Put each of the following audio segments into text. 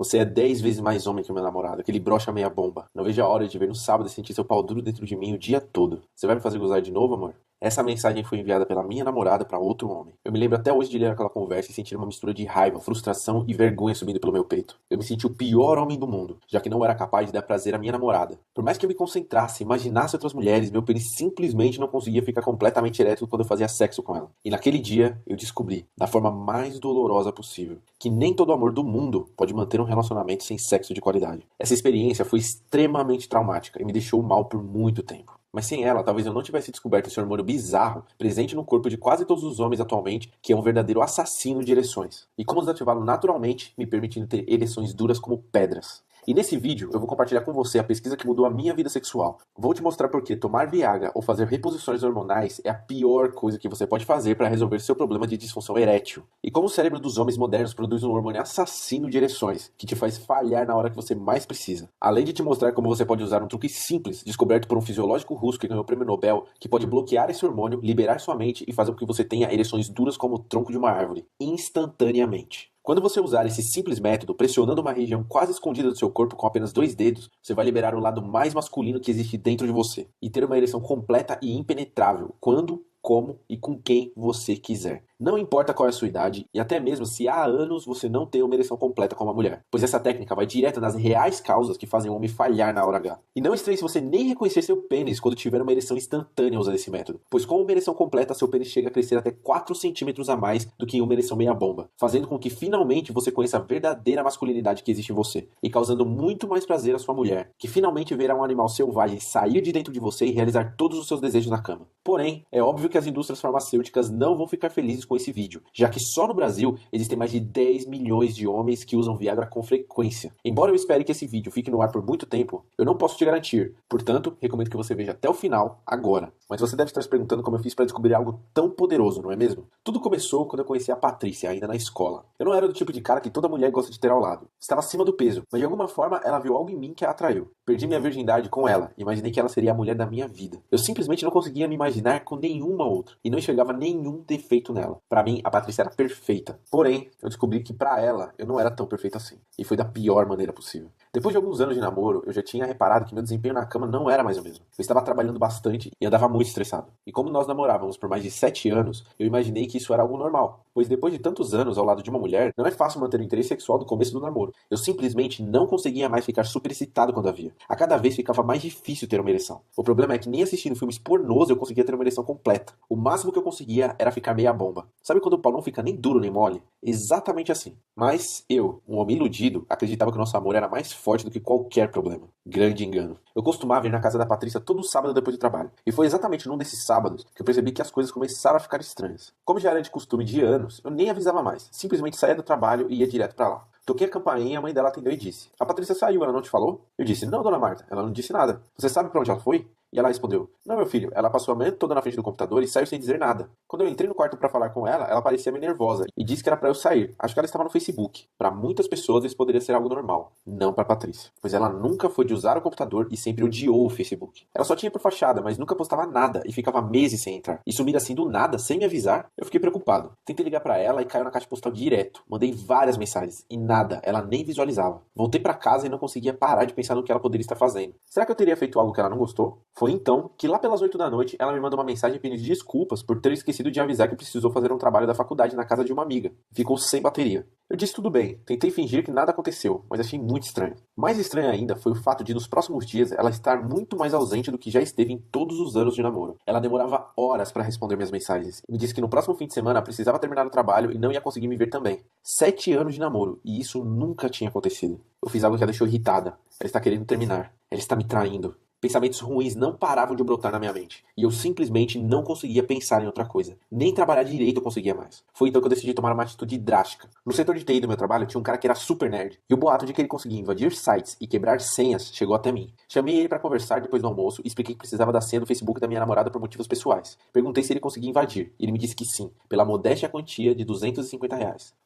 Você é 10 vezes mais homem que o meu namorado, aquele broxa meia bomba. Não vejo a hora de ver no sábado e sentir seu pau duro dentro de mim o dia todo. Você vai me fazer gozar de novo, amor? Essa mensagem foi enviada pela minha namorada para outro homem. Eu me lembro até hoje de ler aquela conversa e sentir uma mistura de raiva, frustração e vergonha subindo pelo meu peito. Eu me senti o pior homem do mundo, já que não era capaz de dar prazer à minha namorada. Por mais que eu me concentrasse, imaginasse outras mulheres, meu pênis simplesmente não conseguia ficar completamente ereto quando eu fazia sexo com ela. E naquele dia, eu descobri, da forma mais dolorosa possível, que nem todo amor do mundo pode manter um relacionamento sem sexo de qualidade. Essa experiência foi extremamente traumática e me deixou mal por muito tempo. Mas sem ela, talvez eu não tivesse descoberto esse hormônio bizarro presente no corpo de quase todos os homens atualmente, que é um verdadeiro assassino de ereções. E como desativá-lo naturalmente, me permitindo ter ereções duras como pedras. E nesse vídeo eu vou compartilhar com você a pesquisa que mudou a minha vida sexual. Vou te mostrar por que tomar Viagra ou fazer reposições hormonais é a pior coisa que você pode fazer para resolver seu problema de disfunção erétil. E como o cérebro dos homens modernos produz um hormônio assassino de ereções, que te faz falhar na hora que você mais precisa. Além de te mostrar como você pode usar um truque simples, descoberto por um fisiológico russo que ganhou o prêmio Nobel, que pode bloquear esse hormônio, liberar sua mente e fazer com que você tenha ereções duras como o tronco de uma árvore, instantaneamente. Quando você usar esse simples método, pressionando uma região quase escondida do seu corpo com apenas 2 dedos, você vai liberar o lado mais masculino que existe dentro de você e ter uma ereção completa e impenetrável quando, como e com quem você quiser. Não importa qual é a sua idade e até mesmo se há anos você não tem uma ereção completa como a mulher, pois essa técnica vai direto nas reais causas que fazem o homem falhar na hora H. E não estranhe se você nem reconhecer seu pênis quando tiver uma ereção instantânea usando esse método, pois com uma ereção completa seu pênis chega a crescer até 4 centímetros a mais do que em uma ereção meia bomba, fazendo com que finalmente você conheça a verdadeira masculinidade que existe em você e causando muito mais prazer à sua mulher, que finalmente verá um animal selvagem sair de dentro de você e realizar todos os seus desejos na cama. Porém, é óbvio que as indústrias farmacêuticas não vão ficar felizes com esse vídeo, já que só no Brasil existem mais de 10 milhões de homens que usam Viagra com frequência. Embora eu espere que esse vídeo fique no ar por muito tempo, eu não posso te garantir. Portanto, recomendo que você veja até o final, agora. Mas você deve estar se perguntando como eu fiz para descobrir algo tão poderoso, não é mesmo? Tudo começou quando eu conheci a Patrícia, ainda na escola. Eu não era do tipo de cara que toda mulher gosta de ter ao lado. Estava acima do peso, mas de alguma forma ela viu algo em mim que a atraiu. Perdi minha virgindade com ela e imaginei que ela seria a mulher da minha vida. Eu simplesmente não conseguia me imaginar com nenhuma outra e não enxergava nenhum defeito nela. Para mim, a Patrícia era perfeita. Porém, eu descobri que para ela eu não era tão perfeito assim. E foi da pior maneira possível. Depois de alguns anos de namoro, eu já tinha reparado que meu desempenho na cama não era mais o mesmo. Eu estava trabalhando bastante e andava muito estressado. E como nós namorávamos por mais de 7 anos, eu imaginei que isso era algo normal. Pois depois de tantos anos ao lado de uma mulher, não é fácil manter o interesse sexual do começo do namoro. Eu simplesmente não conseguia mais ficar super excitado quando a via. A cada vez ficava mais difícil ter uma ereção. O problema é que nem assistindo filmes pornôs eu conseguia ter uma ereção completa. O máximo que eu conseguia era ficar meia bomba. Sabe quando o pau não fica nem duro nem mole? Exatamente assim. Mas eu, um homem iludido, acreditava que o nosso amor era mais forte do que qualquer problema. Grande engano. Eu costumava ir na casa da Patrícia todo sábado depois do trabalho. E foi exatamente num desses sábados que eu percebi que as coisas começaram a ficar estranhas. Como já era de costume de anos, eu nem avisava mais. Simplesmente saía do trabalho e ia direto pra lá. Toquei a campainha e a mãe dela atendeu e disse: "A Patrícia saiu, ela não te falou?" Eu disse: "Não, dona Marta, ela não disse nada. Você sabe pra onde ela foi?" E ela respondeu: "Não, meu filho, ela passou a manhã toda na frente do computador e saiu sem dizer nada. Quando eu entrei no quarto pra falar com ela, ela parecia meio nervosa e disse que era pra eu sair. Acho que ela estava no Facebook. Pra muitas pessoas isso poderia ser algo normal, não pra Patrícia, pois ela nunca foi de usar o computador e sempre odiou o Facebook. Ela só tinha por fachada, mas nunca postava nada e ficava meses sem entrar. E sumir assim do nada, sem me avisar, eu fiquei preocupado. Tentei ligar pra ela e caiu na caixa postal direto. Mandei várias mensagens e nada, ela nem visualizava. Voltei pra casa e não conseguia parar de pensar no que ela poderia estar fazendo. Será que eu teria feito algo que ela não gostou? Foi então que lá pelas 8 da noite ela me mandou uma mensagem pedindo desculpas por ter esquecido de avisar que precisou fazer um trabalho da faculdade na casa de uma amiga. Ficou sem bateria. Eu disse tudo bem, tentei fingir que nada aconteceu, mas achei muito estranho. Mais estranho ainda foi o fato de nos próximos dias ela estar muito mais ausente do que já esteve em todos os anos de namoro. Ela demorava horas para responder minhas mensagens e me disse que no próximo fim de semana precisava terminar o trabalho e não ia conseguir me ver também. 7 anos de namoro e isso nunca tinha acontecido. Eu fiz algo que a deixou irritada. Ela está querendo terminar. Ela está me traindo. Pensamentos ruins não paravam de brotar na minha mente, e eu simplesmente não conseguia pensar em outra coisa. Nem trabalhar direito eu conseguia mais. Foi então que eu decidi tomar uma atitude drástica. No setor de TI do meu trabalho tinha um cara que era super nerd, e o boato de que ele conseguia invadir sites e quebrar senhas chegou até mim. Chamei ele para conversar depois do almoço e expliquei que precisava da senha do Facebook da minha namorada por motivos pessoais. Perguntei se ele conseguia invadir, e ele me disse que sim, pela modéstia quantia de R$ 250.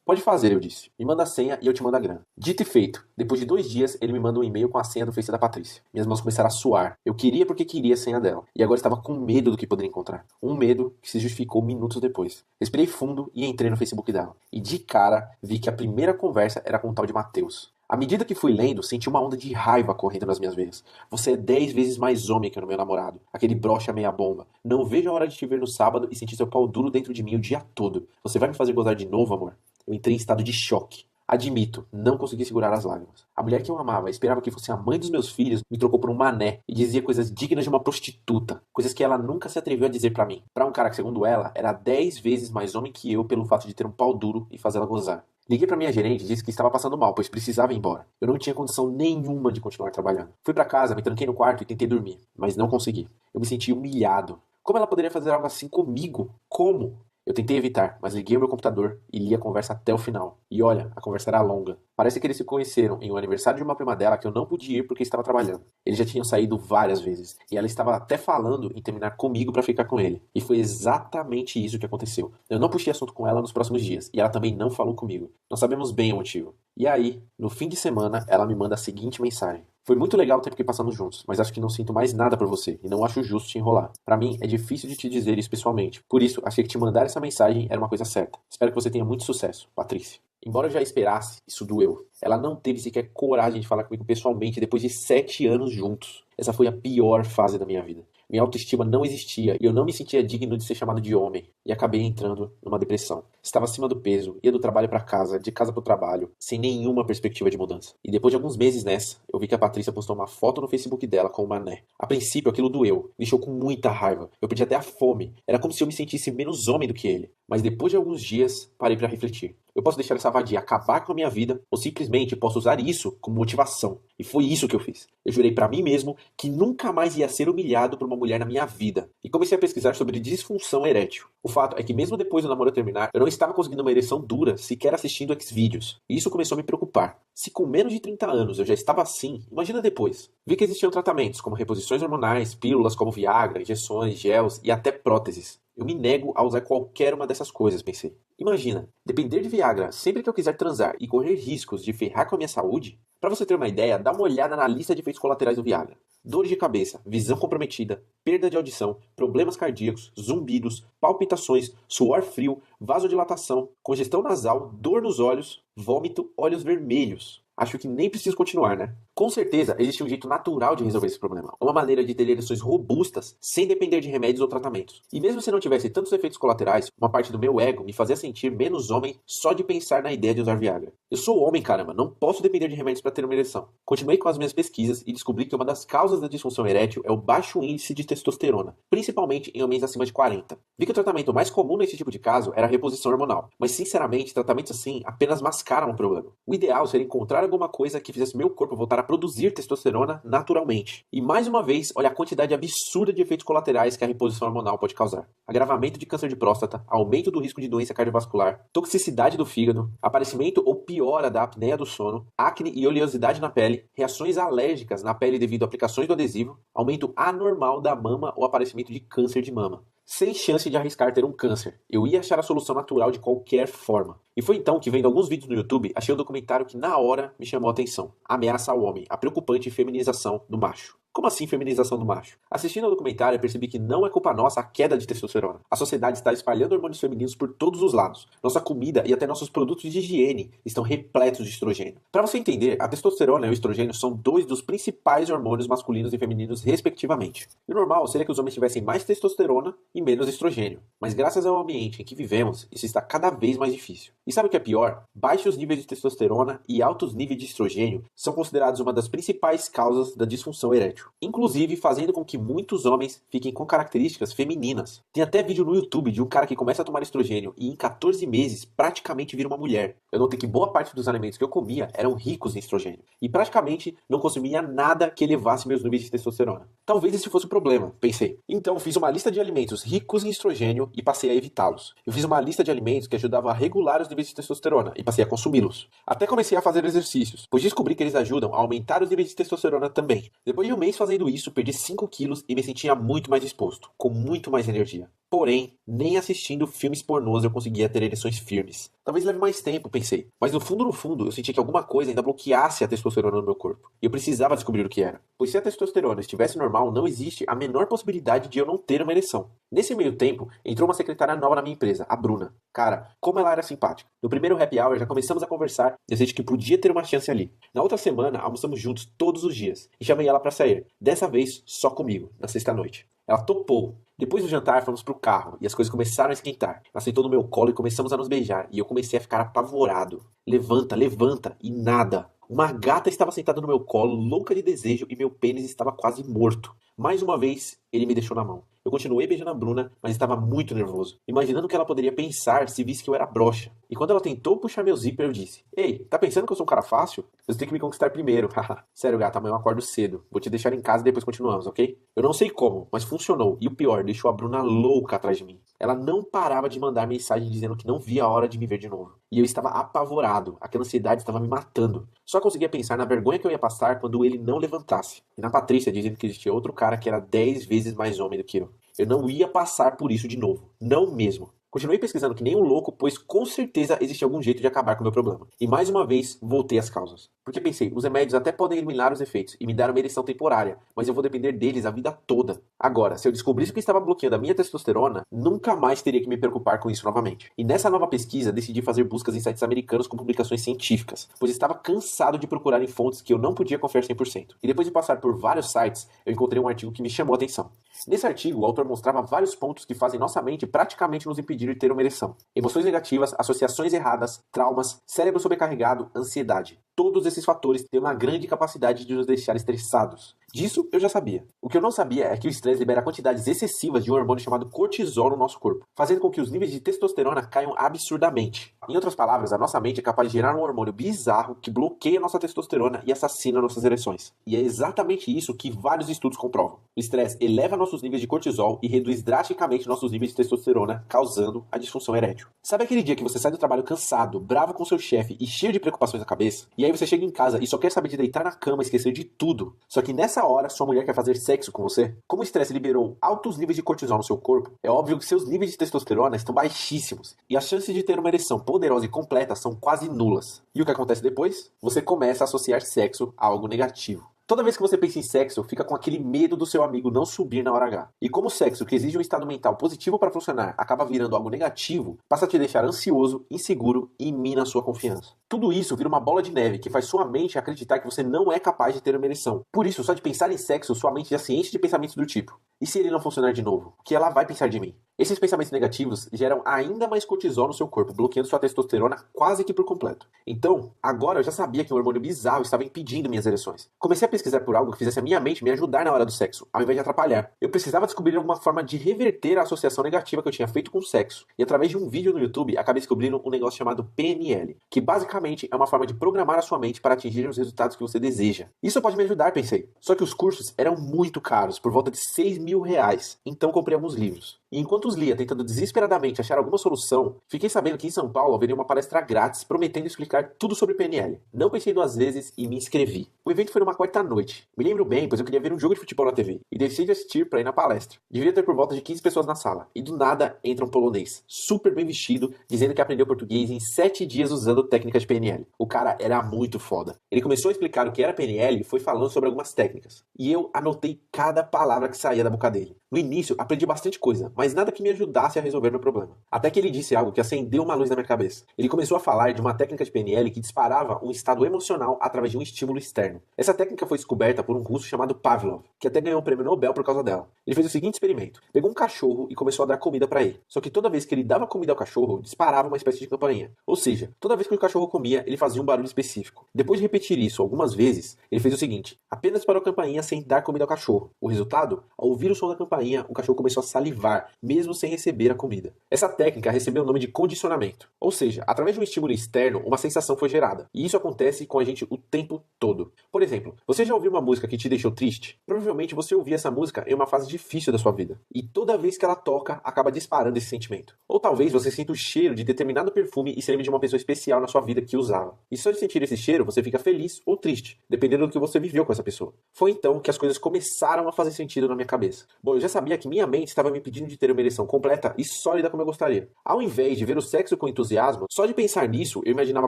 Pode fazer, eu disse. Me manda a senha e eu te mando a grana. Dito e feito. Depois de 2 dias, ele me manda um e-mail com a senha do Face da Patrícia. Minhas mãos começaram a suar. Eu queria porque queria a senha dela. E agora estava com medo do que poderia encontrar. Um medo que se justificou minutos depois. Respirei fundo e entrei no Facebook dela. E de cara, vi que a primeira conversa era com o tal de Matheus. À medida que fui lendo, senti uma onda de raiva correndo nas minhas veias. Você é 10 vezes mais homem que o meu namorado. Aquele broxa meia bomba. Não vejo a hora de te ver no sábado e sentir seu pau duro dentro de mim o dia todo. Você vai me fazer gozar de novo, amor? Eu entrei em estado de choque. Admito, não consegui segurar as lágrimas. A mulher que eu amava, esperava que fosse a mãe dos meus filhos, me trocou por um mané e dizia coisas dignas de uma prostituta. Coisas que ela nunca se atreveu a dizer pra mim. Pra um cara que, segundo ela, era 10 vezes mais homem que eu pelo fato de ter um pau duro e fazê-la gozar. Liguei pra minha gerente e disse que estava passando mal, pois precisava ir embora. Eu não tinha condição nenhuma de continuar trabalhando. Fui pra casa, me tranquei no quarto e tentei dormir, mas não consegui. Eu me senti humilhado. Como ela poderia fazer algo assim comigo? Como? Eu tentei evitar, mas liguei o meu computador e li a conversa até o final. E olha, a conversa era longa. Parece que eles se conheceram em um aniversário de uma prima dela que eu não pude ir porque estava trabalhando. Eles já tinham saído várias vezes, e ela estava até falando em terminar comigo para ficar com ele. E foi exatamente isso que aconteceu. Eu não puxei assunto com ela nos próximos dias, e ela também não falou comigo. Não sabemos bem o motivo. E aí, no fim de semana, ela me manda a seguinte mensagem. Foi muito legal o tempo que passamos juntos, mas acho que não sinto mais nada por você e não acho justo te enrolar. Pra mim, é difícil de te dizer isso pessoalmente. Por isso, achei que te mandar essa mensagem era uma coisa certa. Espero que você tenha muito sucesso, Patrícia. Embora eu já esperasse, isso doeu. Ela não teve sequer coragem de falar comigo pessoalmente depois de 7 anos juntos. Essa foi a pior fase da minha vida. Minha autoestima não existia e eu não me sentia digno de ser chamado de homem. E acabei entrando numa depressão. Estava acima do peso, ia do trabalho para casa, de casa para o trabalho, sem nenhuma perspectiva de mudança. E depois de alguns meses nessa, eu vi que a Patrícia postou uma foto no Facebook dela com o mané. A princípio aquilo doeu, me deixou com muita raiva. Eu perdi até a fome. Era como se eu me sentisse menos homem do que ele. Mas depois de alguns dias, parei para refletir. Eu posso deixar essa vadia acabar com a minha vida, ou simplesmente posso usar isso como motivação. E foi isso que eu fiz. Eu jurei pra mim mesmo que nunca mais ia ser humilhado por uma mulher na minha vida. E comecei a pesquisar sobre disfunção erétil. O fato é que mesmo depois do namoro terminar, eu não estava conseguindo uma ereção dura sequer assistindo Xvideos. E isso começou a me preocupar. Se com menos de 30 anos eu já estava assim, imagina depois. Vi que existiam tratamentos como reposições hormonais, pílulas como Viagra, injeções, gels e até próteses. Eu me nego a usar qualquer uma dessas coisas, pensei. Imagina, depender de Viagra sempre que eu quiser transar e correr riscos de ferrar com a minha saúde? Pra você ter uma ideia, dá uma olhada na lista de efeitos colaterais do Viagra. Dores de cabeça, visão comprometida, perda de audição, problemas cardíacos, zumbidos, palpitações, suor frio, vasodilatação, congestão nasal, dor nos olhos, vômito, olhos vermelhos. Acho que nem preciso continuar, né? Com certeza, existe um jeito natural de resolver esse problema. Uma maneira de ter ereções robustas, sem depender de remédios ou tratamentos. E mesmo se não tivesse tantos efeitos colaterais, uma parte do meu ego me fazia sentir menos homem só de pensar na ideia de usar Viagra. Eu sou homem, caramba, não posso depender de remédios para ter uma ereção. Continuei com as minhas pesquisas e descobri que uma das causas da disfunção erétil é o baixo índice de testosterona, principalmente em homens acima de 40. Vi que o tratamento mais comum nesse tipo de caso era a reposição hormonal, mas sinceramente, tratamentos assim apenas mascaram o problema. O ideal seria encontrar alguma coisa que fizesse meu corpo voltar a produzir testosterona naturalmente. E mais uma vez, olha a quantidade absurda de efeitos colaterais que a reposição hormonal pode causar. Agravamento de câncer de próstata, aumento do risco de doença cardiovascular, toxicidade do fígado, aparecimento ou piora da apneia do sono, acne e oleosidade na pele, reações alérgicas na pele devido a aplicações do adesivo, aumento anormal da mama ou aparecimento de câncer de mama. Sem chance de arriscar ter um câncer. Eu ia achar a solução natural de qualquer forma. E foi então que, vendo alguns vídeos no YouTube, achei um documentário que na hora me chamou a atenção. Ameaça ao Homem, a preocupante feminização do macho. Como assim feminização do macho? Assistindo ao documentário, eu percebi que não é culpa nossa a queda de testosterona. A sociedade está espalhando hormônios femininos por todos os lados. Nossa comida e até nossos produtos de higiene estão repletos de estrogênio. Para você entender, a testosterona e o estrogênio são dois dos principais hormônios masculinos e femininos, respectivamente. E o normal seria que os homens tivessem mais testosterona e menos estrogênio. Mas graças ao ambiente em que vivemos, isso está cada vez mais difícil. E sabe o que é pior? Baixos níveis de testosterona e altos níveis de estrogênio são considerados uma das principais causas da disfunção erétil. Inclusive fazendo com que muitos homens fiquem com características femininas. Tem até vídeo no YouTube de um cara que começa a tomar estrogênio e em 14 meses praticamente vira uma mulher. Eu notei que boa parte dos alimentos que eu comia eram ricos em estrogênio e praticamente não consumia nada que elevasse meus níveis de testosterona. Talvez esse fosse o problema, pensei. Então fiz uma lista de alimentos ricos em estrogênio e passei a evitá-los. Eu fiz uma lista de alimentos que ajudavam a regular os níveis de testosterona e passei a consumi-los. Até comecei a fazer exercícios, pois descobri que eles ajudam a aumentar os níveis de testosterona também. Depois de um mês fazendo isso, perdi 5 quilos e me sentia muito mais disposto, com muito mais energia. Porém, nem assistindo filmes pornôs eu conseguia ter ereções firmes. Talvez leve mais tempo, pensei. Mas no fundo, eu senti que alguma coisa ainda bloqueasse a testosterona no meu corpo. E eu precisava descobrir o que era. Pois se a testosterona estivesse normal, não existe a menor possibilidade de eu não ter uma ereção. Nesse meio tempo, entrou uma secretária nova na minha empresa, a Bruna. Cara, como ela era simpática. No primeiro happy hour já começamos a conversar e eu senti que podia ter uma chance ali. Na outra semana, almoçamos juntos todos os dias e chamei ela pra sair. Dessa vez, só comigo, na sexta-noite. Ela topou. Depois do jantar, fomos pro carro e as coisas começaram a esquentar. Ela sentou no meu colo e começamos a nos beijar e eu comecei a ficar apavorado. Levanta, levanta e nada. Uma gata estava sentada no meu colo, louca de desejo, e meu pênis estava quase morto. Mais uma vez, ele me deixou na mão. Eu continuei beijando a Bruna, mas estava muito nervoso, imaginando o que ela poderia pensar se visse que eu era broxa. E quando ela tentou puxar meu zíper, eu disse: Ei, tá pensando que eu sou um cara fácil? Você tem que me conquistar primeiro. Sério, gata, amanhã eu acordo cedo. Vou te deixar em casa e depois continuamos, ok? Eu não sei como, mas funcionou. E o pior, deixou a Bruna louca atrás de mim. Ela não parava de mandar mensagem dizendo que não via a hora de me ver de novo. E eu estava apavorado. Aquela ansiedade estava me matando. Só conseguia pensar na vergonha que eu ia passar quando ele não levantasse. E na Patrícia dizendo que existia outro cara que era 10 vezes mais homem do que eu. Eu não ia passar por isso de novo. Não mesmo. Continuei pesquisando que nem um louco, pois com certeza existia algum jeito de acabar com o meu problema. E mais uma vez, voltei às causas. Porque pensei, os remédios até podem eliminar os efeitos e me dar uma ereção temporária, mas eu vou depender deles a vida toda. Agora, se eu descobrisse o que estava bloqueando a minha testosterona, nunca mais teria que me preocupar com isso novamente. E nessa nova pesquisa, decidi fazer buscas em sites americanos com publicações científicas, pois estava cansado de procurar em fontes que eu não podia confiar 100%. E depois de passar por vários sites, eu encontrei um artigo que me chamou a atenção. Nesse artigo, o autor mostrava vários pontos que fazem nossa mente praticamente nos impedir de ter uma ereção. Emoções negativas, associações erradas, traumas, cérebro sobrecarregado, ansiedade. Todos esses fatores têm uma grande capacidade de nos deixar estressados. Disso eu já sabia. O que eu não sabia é que o estresse libera quantidades excessivas de um hormônio chamado cortisol no nosso corpo, fazendo com que os níveis de testosterona caiam absurdamente. Em outras palavras, a nossa mente é capaz de gerar um hormônio bizarro que bloqueia nossa testosterona e assassina nossas ereções. E é exatamente isso que vários estudos comprovam. O estresse eleva nossos níveis de cortisol e reduz drasticamente nossos níveis de testosterona, causando a disfunção erétil. Sabe aquele dia que você sai do trabalho cansado, bravo com seu chefe e cheio de preocupações na cabeça? E aí você chega em casa e só quer saber de deitar na cama e esquecer de tudo. Só que nessa hora, sua mulher quer fazer sexo com você? Como o estresse liberou altos níveis de cortisol no seu corpo, é óbvio que seus níveis de testosterona estão baixíssimos. E as chances de ter uma ereção poderosa e completa são quase nulas. E o que acontece depois? Você começa a associar sexo a algo negativo. Toda vez que você pensa em sexo, fica com aquele medo do seu amigo não subir na hora H. E como o sexo, que exige um estado mental positivo para funcionar, acaba virando algo negativo, passa a te deixar ansioso, inseguro e mina a sua confiança. Tudo isso vira uma bola de neve que faz sua mente acreditar que você não é capaz de ter uma ereção. Por isso, só de pensar em sexo, sua mente já se enche de pensamentos do tipo: e se ele não funcionar de novo? O que ela vai pensar de mim? Esses pensamentos negativos geram ainda mais cortisol no seu corpo, bloqueando sua testosterona quase que por completo. Então, agora eu já sabia que um hormônio bizarro estava impedindo minhas ereções. Comecei a pesquisar por algo que fizesse a minha mente me ajudar na hora do sexo, ao invés de atrapalhar. Eu precisava descobrir alguma forma de reverter a associação negativa que eu tinha feito com o sexo. E através de um vídeo no YouTube, acabei descobrindo um negócio chamado PNL, que basicamente é uma forma de programar a sua mente para atingir os resultados que você deseja. Isso pode me ajudar, pensei. Só que os cursos eram muito caros, por volta de R$ 6.000. Então comprei alguns livros. E enquanto os lia tentando desesperadamente achar alguma solução, fiquei sabendo que em São Paulo haveria uma palestra grátis prometendo explicar tudo sobre PNL. Não pensei duas vezes e me inscrevi. O evento foi numa quarta-noite. Me lembro bem, pois eu queria ver um jogo de futebol na TV e decidi assistir para ir na palestra. Deveria ter por volta de 15 pessoas na sala. E do nada entra um polonês, super bem vestido, dizendo que aprendeu português em 7 dias usando técnicas de PNL. O cara era muito foda. Ele começou a explicar o que era PNL e foi falando sobre algumas técnicas. E eu anotei cada palavra que saía da boca dele. No início, aprendi bastante coisa, mas nada que me ajudasse a resolver meu problema. Até que ele disse algo que acendeu uma luz na minha cabeça. Ele começou a falar de uma técnica de PNL que disparava um estado emocional através de um estímulo externo. Essa técnica foi descoberta por um russo chamado Pavlov, que até ganhou o prêmio Nobel por causa dela. Ele fez o seguinte experimento. Pegou um cachorro e começou a dar comida para ele. Só que toda vez que ele dava comida ao cachorro, disparava uma espécie de campainha. Ou seja, toda vez que o cachorro comia, ele fazia um barulho específico. Depois de repetir isso algumas vezes, ele fez o seguinte. Apenas disparou a campainha sem dar comida ao cachorro. O resultado? Ao ouvir o som da campainha, o cachorro começou a salivar, mesmo sem receber a comida. Essa técnica recebeu o nome de condicionamento. Ou seja, através de um estímulo externo, uma sensação foi gerada. E isso acontece com a gente o tempo todo. Por exemplo, você já ouviu uma música que te deixou triste? Provavelmente você ouvia essa música em uma fase difícil da sua vida. E toda vez que ela toca, acaba disparando esse sentimento. Ou talvez você sinta o cheiro de determinado perfume e se lembre de uma pessoa especial na sua vida que usava. E só de sentir esse cheiro, você fica feliz ou triste, dependendo do que você viveu com essa pessoa. Foi então que as coisas começaram a fazer sentido na minha cabeça. Bom, eu já sabia que minha mente estava me impedindo de de ter uma ereção completa e sólida como eu gostaria. Ao invés de ver o sexo com entusiasmo, só de pensar nisso, eu imaginava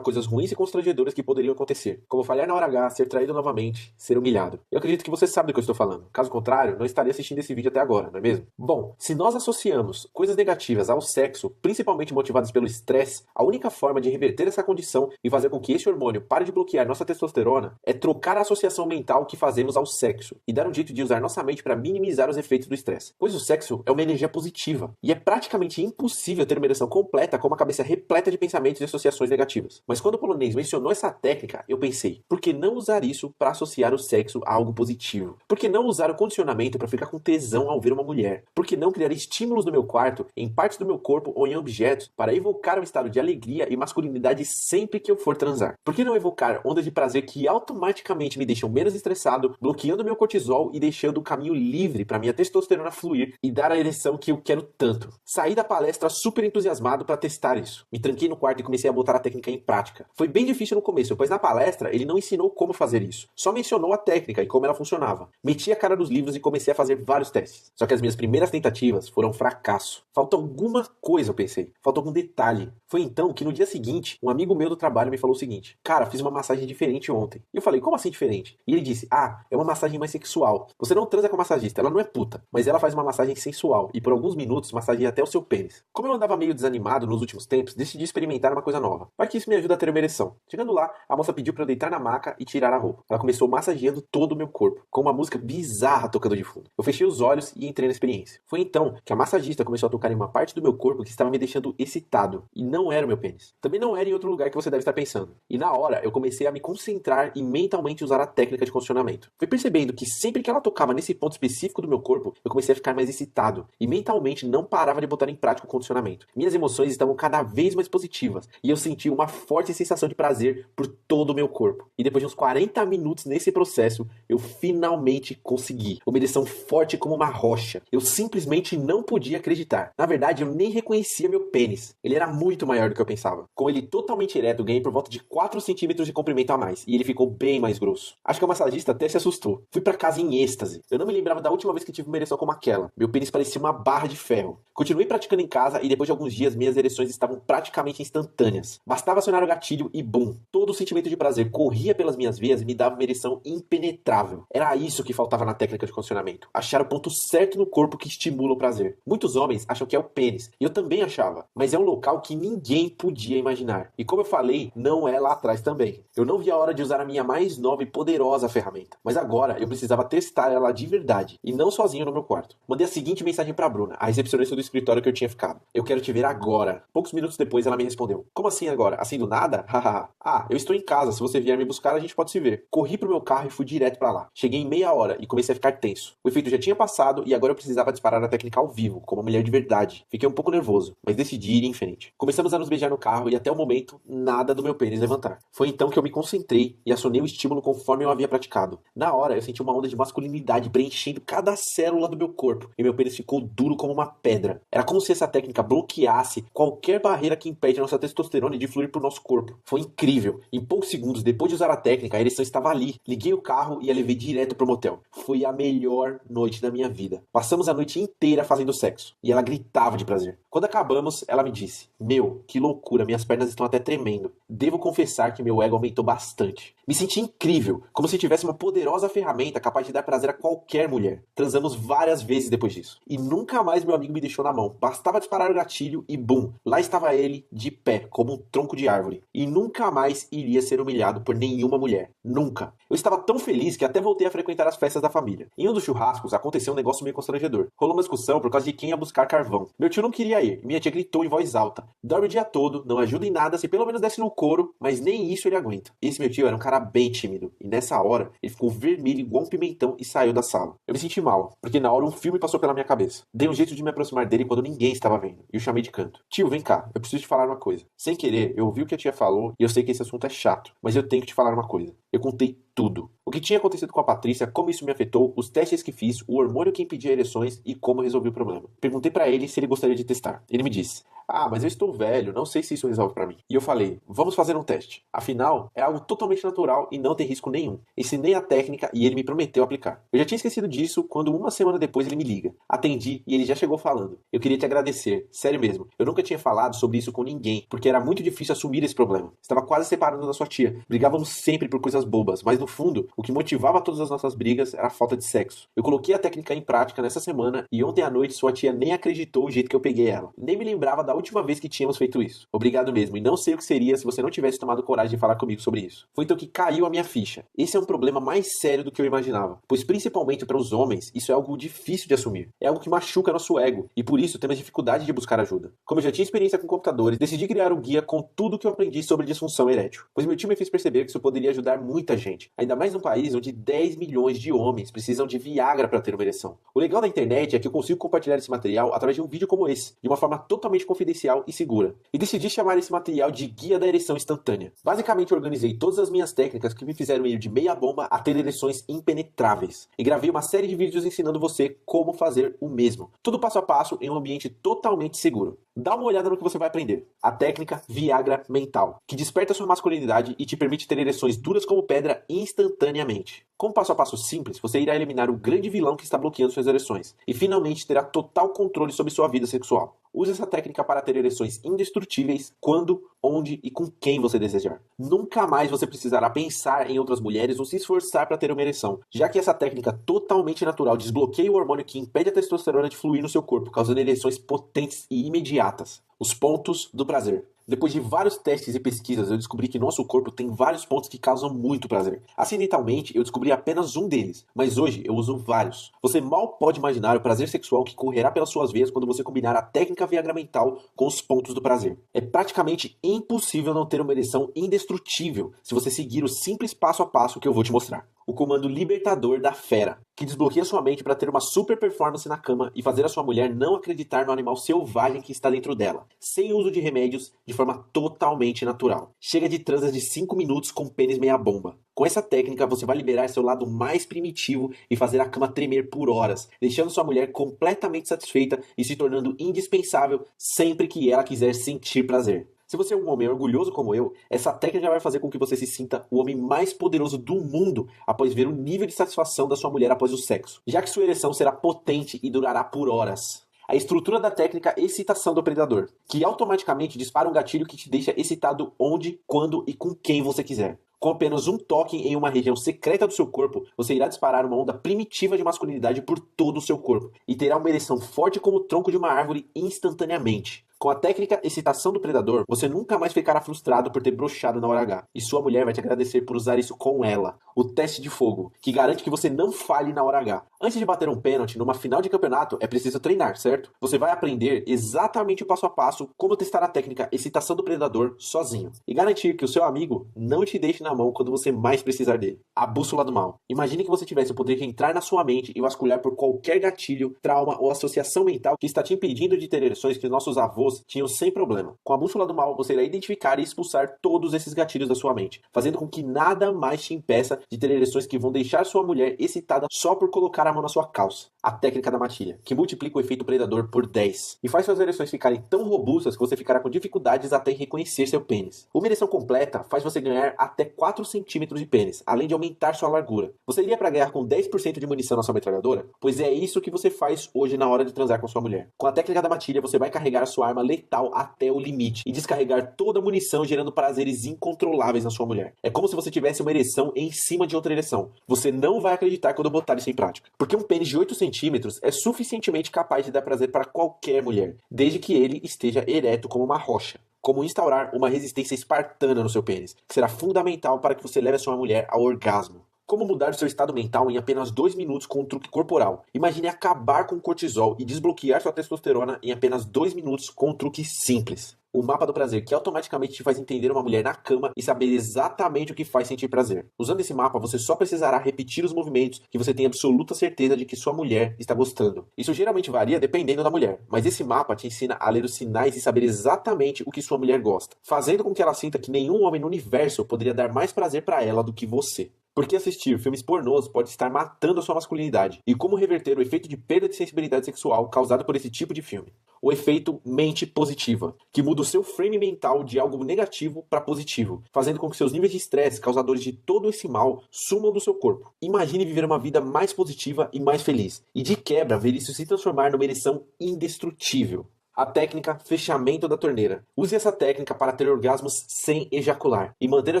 coisas ruins e constrangedoras que poderiam acontecer, como falhar na hora H, ser traído novamente, ser humilhado. Eu acredito que você sabe do que eu estou falando. Caso contrário, não estaria assistindo esse vídeo até agora, não é mesmo? Bom, se nós associamos coisas negativas ao sexo, principalmente motivadas pelo estresse, a única forma de reverter essa condição e fazer com que esse hormônio pare de bloquear nossa testosterona é trocar a associação mental que fazemos ao sexo e dar um jeito de usar nossa mente para minimizar os efeitos do estresse. Pois o sexo é uma energia positiva e é praticamente impossível ter uma ereção completa com uma cabeça repleta de pensamentos e associações negativas. Mas quando o polonês mencionou essa técnica, eu pensei, por que não usar isso para associar o sexo a algo positivo? Por que não usar o condicionamento para ficar com tesão ao ver uma mulher? Por que não criar estímulos no meu quarto, em partes do meu corpo ou em objetos, para evocar um estado de alegria e masculinidade sempre que eu for transar? Por que não evocar ondas de prazer que automaticamente me deixam menos estressado, bloqueando meu cortisol e deixando o caminho livre para minha testosterona fluir e dar a ereção que eu quero tanto? Saí da palestra super entusiasmado para testar isso. Me tranquei no quarto e comecei a botar a técnica em prática. Foi bem difícil no começo, pois na palestra ele não ensinou como fazer isso. Só mencionou a técnica e como ela funcionava. Meti a cara nos livros e comecei a fazer vários testes. Só que as minhas primeiras tentativas foram um fracasso. Falta alguma coisa, eu pensei. Falta algum detalhe. Foi então que no dia seguinte, um amigo meu do trabalho me falou o seguinte: cara, fiz uma massagem diferente ontem. E eu falei, como assim diferente? E ele disse, é uma massagem mais sexual. Você não transa com a massagista, ela não é puta, mas ela faz uma massagem sensual e por alguns minutos massageia até o seu pênis. Como eu andava meio desanimado nos últimos tempos, decidi experimentar uma coisa nova. Vai que isso me ajuda a ter uma ereção. Chegando lá, a moça pediu pra eu deitar na maca e tirar a roupa. Ela começou massageando todo o meu corpo, com uma música bizarra tocando de fundo. Eu fechei os olhos e entrei na experiência. Foi então que a massagista começou a tocar em uma parte do meu corpo que estava me deixando excitado. E não era o meu pênis. Também não era em outro lugar que você deve estar pensando. E na hora, eu comecei a me concentrar e mentalmente usar a técnica de condicionamento. Fui percebendo que sempre que ela tocava nesse ponto específico do meu corpo, eu comecei a ficar mais excitado. E mentalmente não parava de botar em prática o condicionamento. Minhas emoções estavam cada vez mais positivas. E eu senti uma forte sensação de prazer por todo o meu corpo. E depois de uns 40 minutos nesse processo, eu finalmente consegui. Uma ereção forte como uma rocha. Eu simplesmente não podia acreditar. Na verdade, eu nem reconhecia meu pênis. Ele era muito maior do que eu pensava. Com ele totalmente ereto, ganhei por volta de 4 centímetros de comprimento a mais. E ele ficou bem mais grosso. Acho que a massagista até se assustou. Fui pra casa em êxtase. Eu não me lembrava da última vez que tive uma ereção como aquela. Meu pênis parecia uma barra de ferro. Continuei praticando em casa e depois de alguns dias minhas ereções estavam praticamente instantâneas. Bastava acionar o gatilho e bum! Todo o sentimento de prazer corria pelas minhas veias e me dava uma ereção impenetrável. Era isso que faltava na técnica de condicionamento. Achar o ponto certo no corpo que estimula o prazer. Muitos homens acham que é o pênis. E eu também achava. Mas é um local que ninguém podia imaginar. E como eu falei, não é lá atrás também. Eu não vi a hora de usar a minha mais nova e poderosa ferramenta. Mas agora eu precisava testar ela de verdade. E não sozinho no meu quarto. Mandei a seguinte mensagem pra Bruna, a recepcionista do escritório que eu tinha ficado. Eu quero te ver agora. Poucos minutos depois ela me respondeu. Como assim agora? Assim do nada? Hahaha. Eu estou em casa. Se você vier me buscar, a gente pode se ver. Corri pro meu carro e fui direto pra lá. Cheguei em meia hora e comecei a ficar tenso. O efeito já tinha passado e agora eu precisava disparar a técnica ao vivo, como uma mulher de verdade. Fiquei um pouco nervoso, mas decidi ir em frente. Começamos a nos beijar no carro e até o momento, nada do meu pênis levantar. Foi então que eu me concentrei e acionei o estímulo conforme eu havia praticado. Na hora, eu senti uma onda de masculinidade preenchendo cada célula do meu corpo e meu pênis ficou duro como uma pedra. Era como se essa técnica bloqueasse qualquer barreira que impede a nossa testosterona de fluir pro nosso corpo. Foi incrível. Em poucos segundos, depois de usar a técnica, a ereção estava ali. Liguei o carro e a levei direto pro motel. Foi a melhor noite da minha vida. Passamos a noite inteira fazendo sexo. E ela gritava de prazer. Quando acabamos, ela me disse: meu, que loucura, minhas pernas estão até tremendo. Devo confessar que meu ego aumentou bastante. Me senti incrível, como se tivesse uma poderosa ferramenta capaz de dar prazer a qualquer mulher. Transamos várias vezes depois disso. E nunca mais meu amigo me deixou na mão. Bastava disparar o gatilho e bum, lá estava ele, de pé, como um tronco de árvore. E nunca mais iria ser humilhado por nenhuma mulher. Nunca. Eu estava tão feliz que até voltei a frequentar as festas da família. Em um dos churrascos aconteceu um negócio meio constrangedor. Rolou uma discussão por causa de quem ia buscar carvão. Meu tio não queria ir, e minha tia gritou em voz alta: dorme o dia todo, não ajuda em nada, se pelo menos desce no couro, mas nem isso ele aguenta. Esse meu tio era um cara bem tímido, e nessa hora ele ficou vermelho igual um pimentão e saiu da sala. Eu me senti mal, porque na hora um filme passou pela minha cabeça. Dei um jeito de me aproximar dele quando ninguém estava vendo, e o chamei de canto: tio, vem cá, eu preciso te falar uma coisa. Sem querer, eu ouvi o que a tia falou, e eu sei que esse assunto é chato, mas eu tenho que te falar uma coisa. Eu contei tudo. O que tinha acontecido com a Patrícia, como isso me afetou, os testes que fiz, o hormônio que impedia ereções e como resolvi o problema. Perguntei pra ele se ele gostaria de testar. Ele me disse: Ah, mas eu estou velho, não sei se isso resolve pra mim. E eu falei, vamos fazer um teste. Afinal, é algo totalmente natural e não tem risco nenhum. Ensinei a técnica e ele me prometeu aplicar. Eu já tinha esquecido disso quando uma semana depois ele me liga. Atendi e ele já chegou falando. Eu queria te agradecer, sério mesmo. Eu nunca tinha falado sobre isso com ninguém, porque era muito difícil assumir esse problema. Estava quase separando da sua tia. Brigávamos sempre por coisas bobas, mas no fundo, o que motivava todas as nossas brigas era a falta de sexo. Eu coloquei a técnica em prática nessa semana e ontem à noite sua tia nem acreditou o jeito que eu peguei ela. Nem me lembrava da última vez que tínhamos feito isso. Obrigado mesmo, e não sei o que seria se você não tivesse tomado coragem de falar comigo sobre isso. Foi então que caiu a minha ficha. Esse é um problema mais sério do que eu imaginava, pois principalmente para os homens, isso é algo difícil de assumir. É algo que machuca nosso ego, e por isso temos dificuldade de buscar ajuda. Como eu já tinha experiência com computadores, decidi criar um guia com tudo que eu aprendi sobre disfunção erétil, pois meu tio me fez perceber que isso poderia ajudar muita gente, ainda mais num país onde 10 milhões de homens precisam de Viagra para ter uma ereção. O legal da internet é que eu consigo compartilhar esse material através de um vídeo como esse, de uma forma totalmente confidencial e segura. E decidi chamar esse material de Guia da Ereção Instantânea. Basicamente, eu organizei todas as minhas técnicas que me fizeram ir de meia bomba a ter ereções impenetráveis. E gravei uma série de vídeos ensinando você como fazer o mesmo. Tudo passo a passo em um ambiente totalmente seguro. Dá uma olhada no que você vai aprender. A técnica Viagra Mental, que desperta sua masculinidade e te permite ter ereções duras como pedra instantaneamente. Com um passo a passo simples, você irá eliminar o grande vilão que está bloqueando suas ereções e finalmente terá total controle sobre sua vida sexual. Use essa técnica para ter ereções indestrutíveis quando, onde e com quem você desejar. Nunca mais você precisará pensar em outras mulheres ou se esforçar para ter uma ereção, já que essa técnica totalmente natural desbloqueia o hormônio que impede a testosterona de fluir no seu corpo, causando ereções potentes e imediatas. Os pontos do prazer. Depois de vários testes e pesquisas, eu descobri que nosso corpo tem vários pontos que causam muito prazer. Acidentalmente, eu descobri apenas um deles, mas hoje eu uso vários. Você mal pode imaginar o prazer sexual que correrá pelas suas veias quando você combinar a técnica Viagra Mental com os pontos do prazer. É praticamente impossível não ter uma ereção indestrutível se você seguir o simples passo a passo que eu vou te mostrar. O comando libertador da fera, que desbloqueia sua mente para ter uma super performance na cama e fazer a sua mulher não acreditar no animal selvagem que está dentro dela, sem uso de remédios, de forma totalmente natural. Chega de transas de 5 minutos com pênis meia bomba. Com essa técnica, você vai liberar seu lado mais primitivo e fazer a cama tremer por horas, deixando sua mulher completamente satisfeita e se tornando indispensável sempre que ela quiser sentir prazer. Se você é um homem orgulhoso como eu, essa técnica vai fazer com que você se sinta o homem mais poderoso do mundo após ver o nível de satisfação da sua mulher após o sexo, já que sua ereção será potente e durará por horas. A estrutura da técnica excitação do predador, que automaticamente dispara um gatilho que te deixa excitado onde, quando e com quem você quiser. Com apenas um toque em uma região secreta do seu corpo, você irá disparar uma onda primitiva de masculinidade por todo o seu corpo e terá uma ereção forte como o tronco de uma árvore instantaneamente. Com a técnica excitação do predador, você nunca mais ficará frustrado por ter broxado na hora H. E sua mulher vai te agradecer por usar isso com ela. O teste de fogo, que garante que você não falhe na hora H. Antes de bater um pênalti numa final de campeonato, é preciso treinar, certo? Você vai aprender exatamente o passo a passo como testar a técnica excitação do predador sozinho. E garantir que o seu amigo não te deixe na mão quando você mais precisar dele. A bússola do mal. Imagine que você tivesse o poder de entrar na sua mente e vasculhar por qualquer gatilho, trauma ou associação mental que está te impedindo de ter ereções que nossos avós tinham sem problema. Com a bússola do mal, você irá identificar e expulsar todos esses gatilhos da sua mente, fazendo com que nada mais te impeça de ter ereções que vão deixar sua mulher excitada só por colocar a mão na sua calça. A técnica da matilha, que multiplica o efeito predador por 10 e faz suas ereções ficarem tão robustas que você ficará com dificuldades até em reconhecer seu pênis. Uma ereção completa faz você ganhar até 4 centímetros de pênis, além de aumentar sua largura. Você iria para guerra com 10% de munição na sua metralhadora? Pois é isso que você faz hoje na hora de transar com sua mulher. Com a técnica da matilha, você vai carregar a sua arma letal até o limite e descarregar toda a munição, gerando prazeres incontroláveis na sua mulher. É como se você tivesse uma ereção em cima de outra ereção. Você não vai acreditar quando eu botar isso em prática. Porque um pênis de 8 centímetros é suficientemente capaz de dar prazer para qualquer mulher, desde que ele esteja ereto como uma rocha. Como instaurar uma resistência espartana no seu pênis, que será fundamental para que você leve a sua mulher ao orgasmo. Como mudar seu estado mental em apenas 2 minutos com um truque corporal. Imagine acabar com o cortisol e desbloquear sua testosterona em apenas 2 minutos com um truque simples. O mapa do prazer, que automaticamente te faz entender uma mulher na cama e saber exatamente o que faz sentir prazer. Usando esse mapa, você só precisará repetir os movimentos que você tem absoluta certeza de que sua mulher está gostando. Isso geralmente varia dependendo da mulher, mas esse mapa te ensina a ler os sinais e saber exatamente o que sua mulher gosta, fazendo com que ela sinta que nenhum homem no universo poderia dar mais prazer para ela do que você. Por que assistir filmes pornôs pode estar matando a sua masculinidade e como reverter o efeito de perda de sensibilidade sexual causado por esse tipo de filme. O efeito mente positiva, que muda o seu frame mental de algo negativo para positivo, fazendo com que seus níveis de estresse, causadores de todo esse mal, sumam do seu corpo. Imagine viver uma vida mais positiva e mais feliz, e de quebra ver isso se transformar numa ereção indestrutível. A técnica fechamento da torneira. Use essa técnica para ter orgasmos sem ejacular e manter a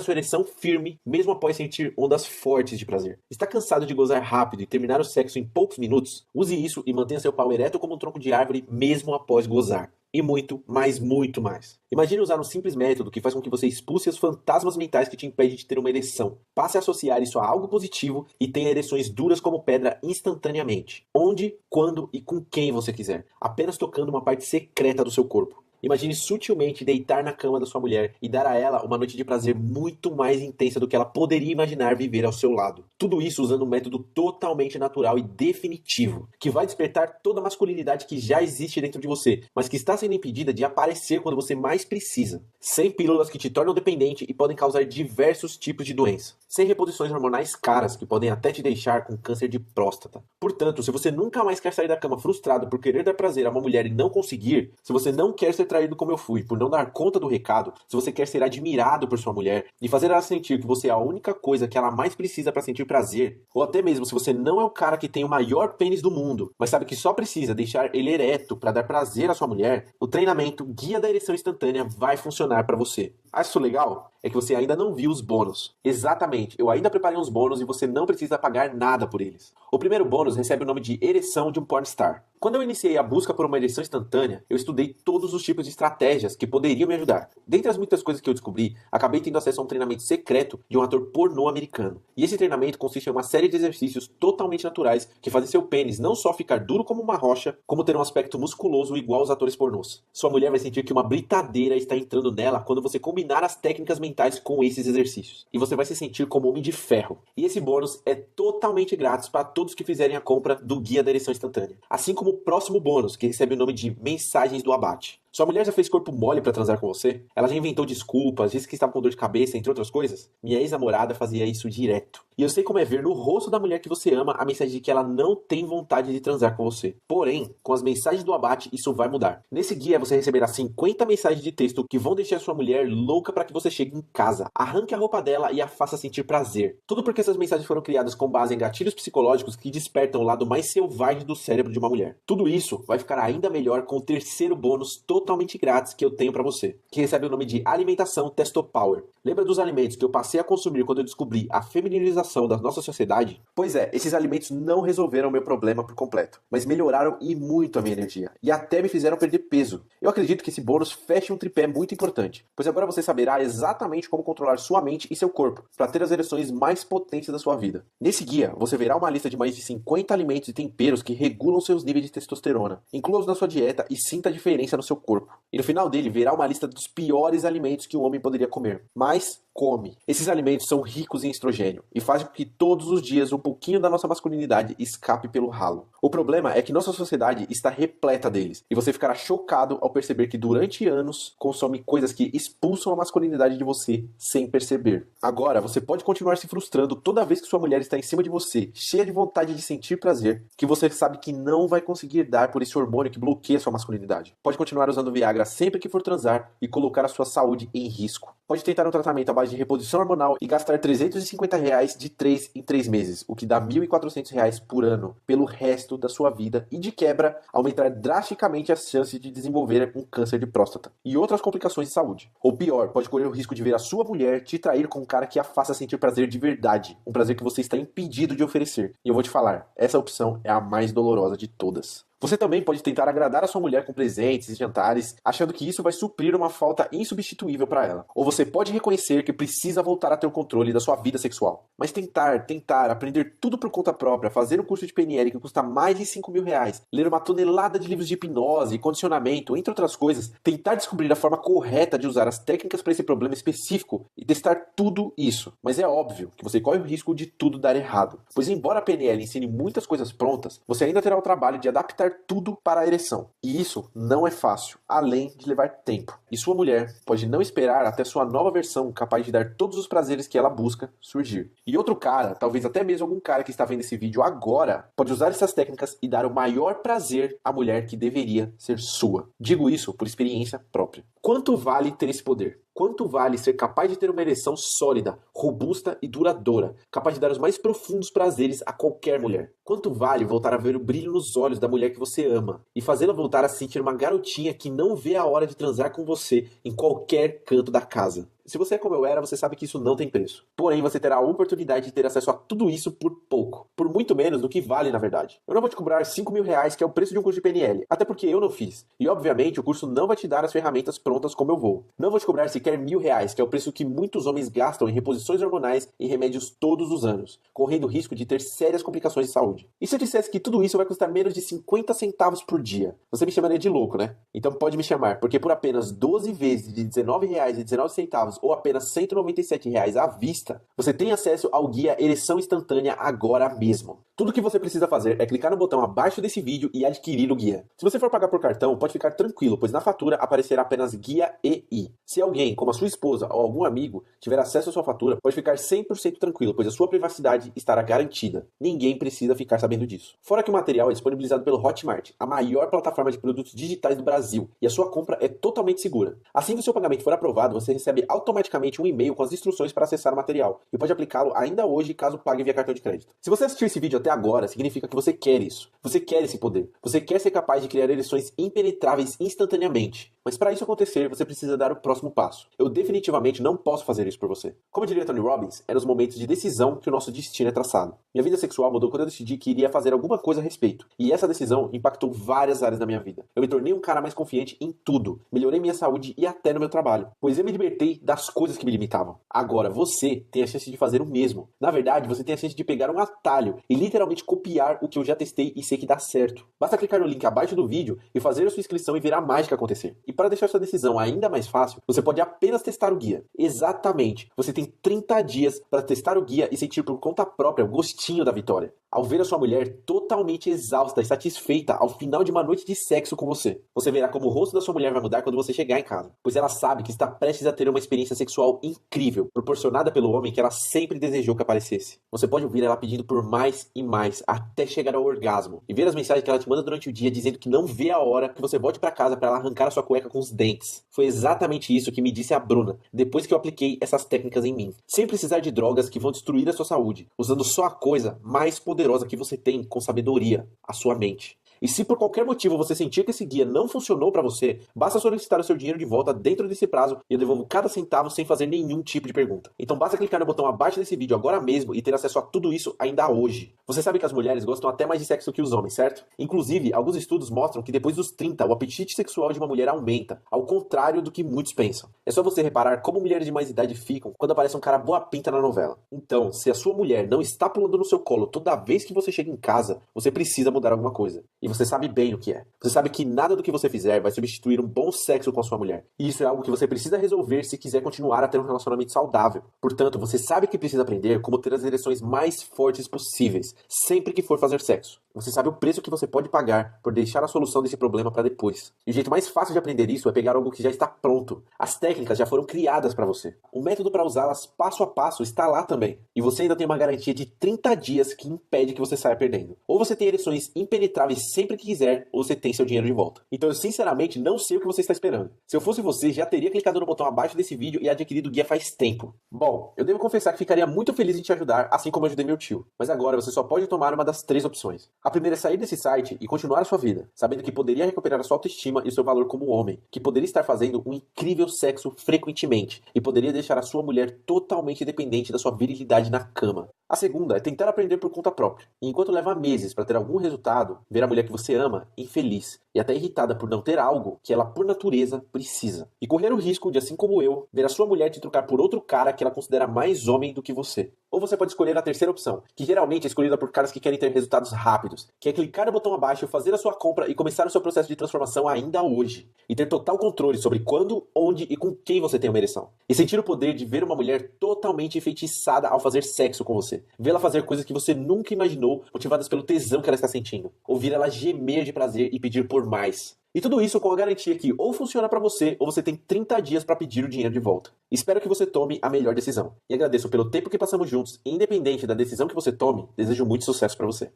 sua ereção firme mesmo após sentir ondas fortes de prazer. Está cansado de gozar rápido e terminar o sexo em poucos minutos? Use isso e mantenha seu pau ereto como um tronco de árvore mesmo após gozar. E muito, mas muito mais. Imagine usar um simples método que faz com que você expulse os fantasmas mentais que te impedem de ter uma ereção. Passe a associar isso a algo positivo e tenha ereções duras como pedra instantaneamente. Onde, quando e com quem você quiser. Apenas tocando uma parte secreta do seu corpo. Imagine sutilmente deitar na cama da sua mulher e dar a ela uma noite de prazer muito mais intensa do que ela poderia imaginar viver ao seu lado. Tudo isso usando um método totalmente natural e definitivo, que vai despertar toda a masculinidade que já existe dentro de você, mas que está sendo impedida de aparecer quando você mais precisa. Sem pílulas que te tornam dependente e podem causar diversos tipos de doença. Sem reposições hormonais caras que podem até te deixar com câncer de próstata. Portanto, se você nunca mais quer sair da cama frustrado por querer dar prazer a uma mulher e não conseguir, se você não quer ser traído como eu fui, por não dar conta do recado, se você quer ser admirado por sua mulher e fazer ela sentir que você é a única coisa que ela mais precisa para sentir prazer, ou até mesmo se você não é o cara que tem o maior pênis do mundo, mas sabe que só precisa deixar ele ereto para dar prazer à sua mulher, o treinamento Guia da Ereção Instantânea vai funcionar para você. Acha isso legal? É que você ainda não viu os bônus. Exatamente, eu ainda preparei uns bônus e você não precisa pagar nada por eles. O primeiro bônus recebe o nome de Ereção de um Pornstar. Quando eu iniciei a busca por uma ereção instantânea, eu estudei todos os tipos de estratégias que poderiam me ajudar. Dentre as muitas coisas que eu descobri, acabei tendo acesso a um treinamento secreto de um ator pornô americano. E esse treinamento consiste em uma série de exercícios totalmente naturais que fazem seu pênis não só ficar duro como uma rocha, como ter um aspecto musculoso igual aos atores pornôs. Sua mulher vai sentir que uma britadeira está entrando nela quando você combinar as técnicas mentais com esses exercícios. E você vai se sentir como homem de ferro. E esse bônus é totalmente grátis para todos que fizerem a compra do Guia da Ereção Instantânea. Assim como o próximo bônus, que recebe o nome de Mensagens do Abate. Sua mulher já fez corpo mole pra transar com você? Ela já inventou desculpas, disse que estava com dor de cabeça, entre outras coisas? Minha ex-namorada fazia isso direto. E eu sei como é ver no rosto da mulher que você ama a mensagem de que ela não tem vontade de transar com você. Porém, com as mensagens do abate, isso vai mudar. Nesse guia você receberá 50 mensagens de texto que vão deixar sua mulher louca para que você chegue em casa, arranque a roupa dela e a faça sentir prazer. Tudo porque essas mensagens foram criadas com base em gatilhos psicológicos que despertam o lado mais selvagem do cérebro de uma mulher. Tudo isso vai ficar ainda melhor com o terceiro bônus totalmente grátis que eu tenho para você, que recebe o nome de Alimentação Testopower. Lembra dos alimentos que eu passei a consumir quando eu descobri a femininização da nossa sociedade? Pois é, esses alimentos não resolveram o meu problema por completo, mas melhoraram e muito a minha energia, e até me fizeram perder peso. Eu acredito que esse bônus feche um tripé muito importante, pois agora você saberá exatamente como controlar sua mente e seu corpo, para ter as ereções mais potentes da sua vida. Nesse guia, você verá uma lista de mais de 50 alimentos e temperos que regulam seus níveis de testosterona. Inclua-os na sua dieta e sinta a diferença no seu corpo. E no final dele verá uma lista dos piores alimentos que um homem poderia comer. Mas come. Esses alimentos são ricos em estrogênio e fazem com que todos os dias um pouquinho da nossa masculinidade escape pelo ralo. O problema é que nossa sociedade está repleta deles e você ficará chocado ao perceber que durante anos consome coisas que expulsam a masculinidade de você sem perceber. Agora você pode continuar se frustrando toda vez que sua mulher está em cima de você, cheia de vontade de sentir prazer, que você sabe que não vai conseguir dar por esse hormônio que bloqueia sua masculinidade. Pode continuar usando Viagra sempre que for transar e colocar a sua saúde em risco. Pode tentar um tratamento à base de reposição hormonal e gastar R$350 de 3 em 3 meses, o que dá R$1.400 por ano, pelo resto da sua vida e de quebra aumentar drasticamente as chances de desenvolver um câncer de próstata e outras complicações de saúde. Ou pior, pode correr o risco de ver a sua mulher te trair com um cara que a faça sentir prazer de verdade, um prazer que você está impedido de oferecer. E eu vou te falar, essa opção é a mais dolorosa de todas. Você também pode tentar agradar a sua mulher com presentes e jantares, achando que isso vai suprir uma falta insubstituível para ela. Ou você pode reconhecer que precisa voltar a ter o controle da sua vida sexual. Mas tentar, aprender tudo por conta própria, fazer um curso de PNL que custa mais de R$5.000, ler uma tonelada de livros de hipnose e condicionamento, entre outras coisas, tentar descobrir a forma correta de usar as técnicas para esse problema específico e testar tudo isso. Mas é óbvio que você corre o risco de tudo dar errado. Pois embora a PNL ensine muitas coisas prontas, você ainda terá o trabalho de adaptar dar tudo para a ereção. E isso não é fácil, além de levar tempo. E sua mulher pode não esperar até sua nova versão capaz de dar todos os prazeres que ela busca surgir. E outro cara, talvez até mesmo algum cara que está vendo esse vídeo agora, pode usar essas técnicas e dar o maior prazer à mulher que deveria ser sua. Digo isso por experiência própria. Quanto vale ter esse poder? Quanto vale ser capaz de ter uma ereção sólida, robusta e duradoura, capaz de dar os mais profundos prazeres a qualquer mulher? Quanto vale voltar a ver o brilho nos olhos da mulher que você ama e fazê-la voltar a se sentir uma garotinha que não vê a hora de transar com você em qualquer canto da casa? Se você é como eu era, você sabe que isso não tem preço. Porém, você terá a oportunidade de ter acesso a tudo isso por pouco. Por muito menos do que vale, na verdade. Eu não vou te cobrar R$ 5.000, que é o preço de um curso de PNL. Até porque eu não fiz. E, obviamente, o curso não vai te dar as ferramentas prontas como eu vou. Não vou te cobrar sequer R$ 1.000, que é o preço que muitos homens gastam em reposições hormonais e remédios todos os anos, correndo o risco de ter sérias complicações de saúde. E se eu dissesse que tudo isso vai custar menos de 50 centavos por dia? Você me chamaria de louco, né? Então pode me chamar, porque por apenas 12 vezes de R$ 19,19 ou apenas R$ 197 à vista, você tem acesso ao guia Ereção Instantânea agora mesmo. Tudo que você precisa fazer é clicar no botão abaixo desse vídeo e adquirir o guia. Se você for pagar por cartão, pode ficar tranquilo, pois na fatura aparecerá apenas Guia EI. Se alguém, como a sua esposa ou algum amigo, tiver acesso à sua fatura, pode ficar 100% tranquilo, pois a sua privacidade estará garantida. Ninguém precisa ficar sabendo disso. Fora que o material é disponibilizado pelo Hotmart, a maior plataforma de produtos digitais do Brasil, e a sua compra é totalmente segura. Assim que o seu pagamento for aprovado, você recebe automaticamente um e-mail com as instruções para acessar o material, e pode aplicá-lo ainda hoje caso pague via cartão de crédito. Se você assistiu esse vídeo até agora, significa que você quer isso. Você quer esse poder. Você quer ser capaz de criar ereções impenetráveis instantaneamente. Mas para isso acontecer, você precisa dar o próximo passo. Eu definitivamente não posso fazer isso por você. Como diria Tony Robbins, é nos momentos de decisão que o nosso destino é traçado. Minha vida sexual mudou quando eu decidi que iria fazer alguma coisa a respeito. E essa decisão impactou várias áreas da minha vida. Eu me tornei um cara mais confiante em tudo. Melhorei minha saúde e até no meu trabalho. Pois eu me libertei das coisas que me limitavam. Agora, você tem a chance de fazer o mesmo. Na verdade, você tem a chance de pegar um atalho e literalmente copiar o que eu já testei e sei que dá certo. Basta clicar no link abaixo do vídeo e fazer a sua inscrição e ver a mágica acontecer. E para deixar sua decisão ainda mais fácil, você pode apenas testar o guia. Exatamente. Você tem 30 dias para testar o guia e sentir por conta própria o gostinho da vitória. Ao ver a sua mulher totalmente exausta e satisfeita ao final de uma noite de sexo com você, você verá como o rosto da sua mulher vai mudar quando você chegar em casa, pois ela sabe que está prestes a ter uma experiência sexual incrível, proporcionada pelo homem que ela sempre desejou que aparecesse. Você pode ouvir ela pedindo por mais e mais, até chegar ao orgasmo, e ver as mensagens que ela te manda durante o dia dizendo que não vê a hora que você volte para casa para ela arrancar a sua cueca com os dentes. Foi exatamente isso que me disse a Bruna, depois que eu apliquei essas técnicas em mim, sem precisar de drogas que vão destruir a sua saúde, usando só a coisa mais poderosa que você tem com sabedoria, a sua mente. E se por qualquer motivo você sentir que esse guia não funcionou para você, basta solicitar o seu dinheiro de volta dentro desse prazo e eu devolvo cada centavo sem fazer nenhum tipo de pergunta. Então basta clicar no botão abaixo desse vídeo agora mesmo e ter acesso a tudo isso ainda hoje. Você sabe que as mulheres gostam até mais de sexo que os homens, certo? Inclusive, alguns estudos mostram que depois dos 30, o apetite sexual de uma mulher aumenta, ao contrário do que muitos pensam. É só você reparar como mulheres de mais idade ficam quando aparece um cara boa pinta na novela. Então, se a sua mulher não está pulando no seu colo toda vez que você chega em casa, você precisa mudar alguma coisa. E você sabe bem o que é. Você sabe que nada do que você fizer vai substituir um bom sexo com a sua mulher. E isso é algo que você precisa resolver se quiser continuar a ter um relacionamento saudável. Portanto, você sabe que precisa aprender como ter as ereções mais fortes possíveis, sempre que for fazer sexo. Você sabe o preço que você pode pagar por deixar a solução desse problema para depois. E o jeito mais fácil de aprender isso é pegar algo que já está pronto. As técnicas já foram criadas para você. O método para usá-las passo a passo está lá também. E você ainda tem uma garantia de 30 dias que impede que você saia perdendo. Ou você tem ereções impenetráveis sempre que quiser, ou você tem seu dinheiro de volta. Então eu sinceramente não sei o que você está esperando. Se eu fosse você, já teria clicado no botão abaixo desse vídeo e adquirido o guia faz tempo. Bom, eu devo confessar que ficaria muito feliz em te ajudar, assim como eu ajudei meu tio. Mas agora você só pode tomar uma das 3 opções. A primeira é sair desse site e continuar a sua vida, sabendo que poderia recuperar a sua autoestima e o seu valor como homem, que poderia estar fazendo um incrível sexo frequentemente e poderia deixar a sua mulher totalmente dependente da sua virilidade na cama. A segunda é tentar aprender por conta própria. E enquanto leva meses para ter algum resultado, ver a mulher que você ama infeliz e até irritada por não ter algo que ela por natureza precisa. E correr o risco de, assim como eu, ver a sua mulher te trocar por outro cara que ela considera mais homem do que você. Ou Ou você pode escolher a terceira opção, que geralmente é escolhida por caras que querem ter resultados rápidos, que é clicar no botão abaixo, fazer a sua compra e começar o seu processo de transformação ainda hoje. E ter total controle sobre quando, onde e com quem você tem uma ereção. E sentir o poder de ver uma mulher totalmente enfeitiçada ao fazer sexo com você. Vê-la fazer coisas que você nunca imaginou, motivadas pelo tesão que ela está sentindo. Ouvir ela gemer de prazer e pedir por mais. E tudo isso com a garantia que ou funciona pra você ou você tem 30 dias pra pedir o dinheiro de volta. Espero que você tome a melhor decisão. E agradeço pelo tempo que passamos juntos. E independente da decisão que você tome, desejo muito sucesso pra você.